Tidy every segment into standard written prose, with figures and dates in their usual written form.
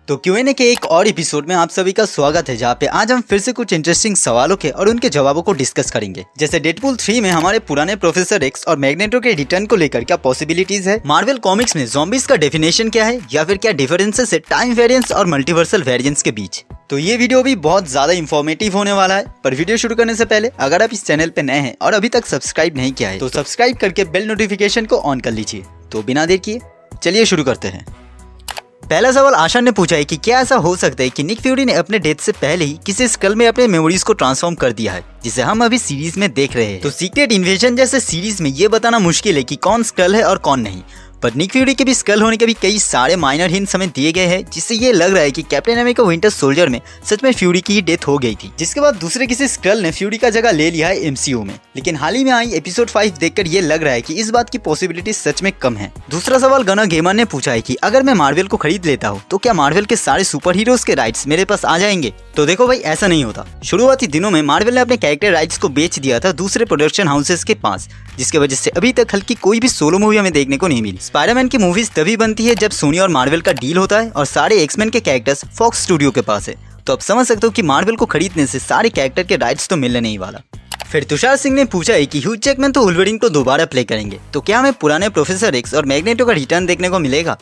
तो Q&A के एक और एपिसोड में आप सभी का स्वागत है, जहाँ पे आज हम फिर से कुछ इंटरेस्टिंग सवालों के और उनके जवाबों को डिस्कस करेंगे। जैसे डेडपूल 3 में हमारे पुराने प्रोफेसर एक्स और मैग्नेटो के रिटर्न को लेकर क्या पॉसिबिलिटीज है, मार्वल कॉमिक्स में ज़ॉम्बीज का डेफिनेशन क्या है, या फिर क्या डिफरेंसेस है टाइम वेरिएंस और मल्टीवर्सल वेरिएंस के बीच। तो ये वीडियो भी बहुत ज्यादा इन्फॉर्मेटिव होने वाला है। पर वीडियो शुरू करने से पहले अगर आप इस चैनल पे नए हैं और अभी तक सब्सक्राइब नहीं किया है तो सब्सक्राइब करके बेल नोटिफिकेशन को ऑन कर लीजिए। तो बिना देर किए चलिए शुरू करते हैं। पहला सवाल आशा ने पूछा है कि क्या ऐसा हो सकता है कि निक फ्यूरी ने अपने डेथ से पहले ही किसी स्कल में अपने मेमोरीज को ट्रांसफॉर्म कर दिया है, जिसे हम अभी सीरीज में देख रहे हैं। तो सीक्रेट इन्वेजन जैसे सीरीज में ये बताना मुश्किल है कि कौन स्कल है और कौन नहीं, पर निक फ्यूरी के भी स्कल होने के भी कई सारे माइनर हिंट्स हमें दिए गए हैं, जिससे ये लग रहा है कि कैप्टन अमेरिका विंटर सोल्जर में सच में फ्यूरी की ही डेथ हो गई थी, जिसके बाद दूसरे किसी स्कल ने फ्यूरी का जगह ले लिया है एमसीयू में। लेकिन हाल ही में आई एपिसोड 5 देखकर ये लग रहा है कि इस बात की पॉसिबिलिटी सच में कम है। दूसरा सवाल गना गेमर ने पूछा है कि अगर मैं मार्वल को खरीद लेता हूँ तो क्या मार्वल के सारे सुपर हीरोज के राइट्स मेरे पास आ जाएंगे। तो देखो भाई, ऐसा नहीं होता। शुरुआती दिनों में मार्वल ने अपने कैरेक्टर राइट्स को बेच दिया था दूसरे प्रोडक्शन हाउसेस के पास, जिसकी वजह से अभी तक हल्की कोई भी सोलो मूवी हमें देखने को नहीं मिली। स्पाइडरमैन की मूवीज तभी बनती है जब सोनी और मार्वल का डील होता है और सारे एक्समैन के कैरेक्टर्स फॉक्स स्टूडियो के पास है। तो अब समझ सकते हो कि मार्वल को खरीदने से सारे कैरेक्टर के राइट्स तो मिलने नहीं वाला। फिर तुषार सिंह ने पूछा है कि ह्यू जैकमैन तो वुल्वरीन को दोबारा प्ले करेंगे, तो क्या हमें पुराने प्रोफेसर एक्स और मैग्नेटो का रिटर्न देखने को मिलेगा।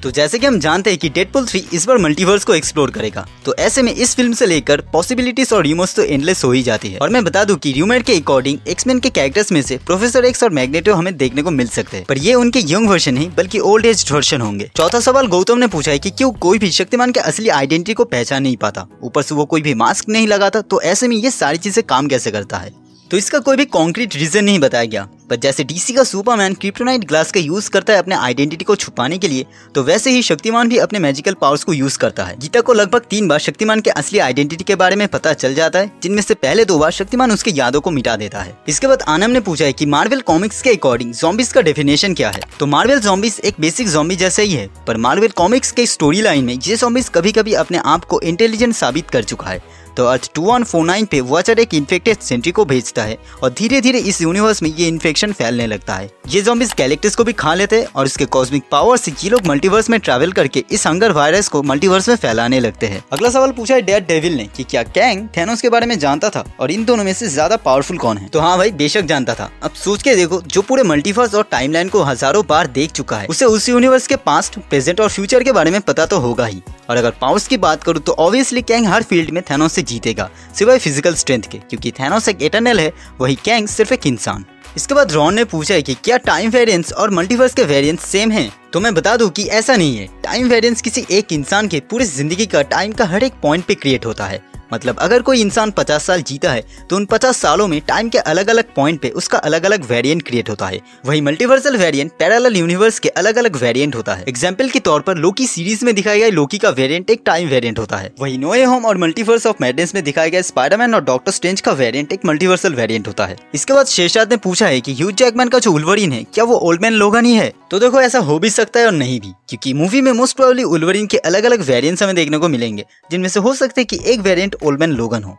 तो जैसे कि हम जानते हैं कि डेडपूल 3 इस बार मल्टीवर्स को एक्सप्लोर करेगा, तो ऐसे में इस फिल्म से लेकर पॉसिबिलिटीज और र्यूमर्स तो एंडलेस हो ही जाती है। और मैं बता दूं कि र्यूमर के अकॉर्डिंग एक्समैन के कैरेक्टर्स में से प्रोफेसर एक्स और मैग्नेटो हमें देखने को मिल सकते हैं, पर ये उनके यंग वर्जन नहीं बल्कि ओल्ड एज वर्जन होंगे। चौथा सवाल गौतम ने पूछा है कि क्यों कोई भी शक्तिमान के असली आइडेंटिटी को पहचान नहीं पाता, ऊपर से वो कोई भी मास्क नहीं लगाता, तो ऐसे में ये सारी चीजें काम कैसे करता है। तो इसका कोई भी कॉन्क्रीट रीजन नहीं बताया गया, पर जैसे डीसी का सुपरमैन क्रिप्टोनाइट ग्लास का यूज करता है अपने आइडेंटिटी को छुपाने के लिए, तो वैसे ही शक्तिमान भी अपने मैजिकल पावर्स को यूज करता है। गीता को लगभग 3 बार शक्तिमान के असली आइडेंटिटी के बारे में पता चल जाता है, जिनमें से पहले 2 बार शक्तिमान उसके यादों को मिटा देता है। इसके बाद आनम ने पूछा है कि मार्वल कॉमिक्स के अकॉर्डिंग ज़ॉम्बीज का डेफिनेशन क्या है। तो मार्वल ज़ॉम्बीज एक बेसिक ज़ॉम्बी जैसा ही है, पर मार्वल कॉमिक्स के स्टोरी लाइन में ये ज़ॉम्बीज कभी कभी अपने आप को इंटेलिजेंट साबित कर चुका है। तो अर्थ 2149 पे वॉचर एक इन्फेक्टेड सेंट्री को भेजता है और धीरे धीरे इस यूनिवर्स में ये इन्फेक्शन फैलने लगता है। ये ज़ॉम्बीज गैलेक्टस को भी खा लेते हैं और इसके कॉस्मिक पावर से ये लोग मल्टीवर्स में ट्रैवल करके इस हंगर वायरस को मल्टीवर्स में फैलाने लगते हैं। अगला सवाल पूछा है डेयर डेविल ने कि क्या कैंग थैनोस के बारे में जानता था और इन दोनों में से ज्यादा पावरफुल कौन है। तो हाँ भाई, बेशक जानता था। अब सोच के देखो, जो पूरे मल्टीवर्स और टाइमलाइन को हजारों बार देख चुका है, उसे उस यूनिवर्स के पास्ट, प्रेजेंट और फ्यूचर के बारे में पता तो होगा ही। और अगर पावर्स की बात करूँ तो ऑब्वियसली कैंग हर फील्ड में थैनोस से जीतेगा, सिवाय फिजिकल स्ट्रेंथ के, क्योंकि थैनोस एक इटर्नल है, वही कैंग सिर्फ एक इंसान। इसके बाद रॉन ने पूछा है कि क्या टाइम वेरिएंस और मल्टीवर्स के वेरिएंस सेम हैं। तो मैं बता दूं कि ऐसा नहीं है। टाइम वेरिएंस किसी एक इंसान के पूरी जिंदगी का टाइम का हर एक पॉइंट पे क्रिएट होता है। मतलब अगर कोई इंसान 50 साल जीता है तो उन 50 सालों में टाइम के अलग अलग पॉइंट पे उसका अलग अलग वेरिएंट क्रिएट होता है। वही मल्टीवर्सल वेरिएंट पैरेलल यूनिवर्स के अलग अलग वेरिएंट होता है। एग्जांपल के तौर पर लोकी सीरीज में दिखाया गया लोकी का वेरिएंट एक टाइम वेरिएंट होता है। वही नो वे होम और मल्टीवर्स ऑफ मैडनेस में दिखाया गया स्पाइडरमैन और डॉक्टर स्ट्रेंज का वेरिएंट एक मल्टीवर्सल वेरिएंट होता है। इसके बाद शेरशाद ने पूछा है कि ह्यू जैकमैन का जो वुल्वरीन है क्या वो ओल्ड मैन लोगन ही है। तो देखो, ऐसा हो भी सकता है और नहीं भी, क्योंकि मूवी में मोस्ट प्रोबेबली वुल्वरीन के अलग अलग वेरिएंट्स हमें देखने को मिलेंगे, जिनमें से हो सकते हैं कि एक वेरिएंट ओल्ड मैन लोगन हो।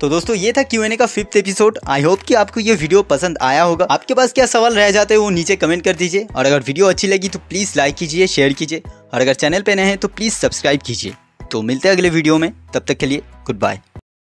तो दोस्तों, ये था Q&A का 5th एपिसोड। आई होप कि आपको ये वीडियो पसंद आया होगा। आपके पास क्या सवाल रह जाते हैं वो नीचे कमेंट कर दीजिए, और अगर वीडियो अच्छी लगी तो प्लीज़ लाइक कीजिए, शेयर कीजिए, और अगर चैनल पे नए हैं तो प्लीज़ सब्सक्राइब कीजिए। तो मिलते हैं अगले वीडियो में, तब तक के लिए गुड बाय।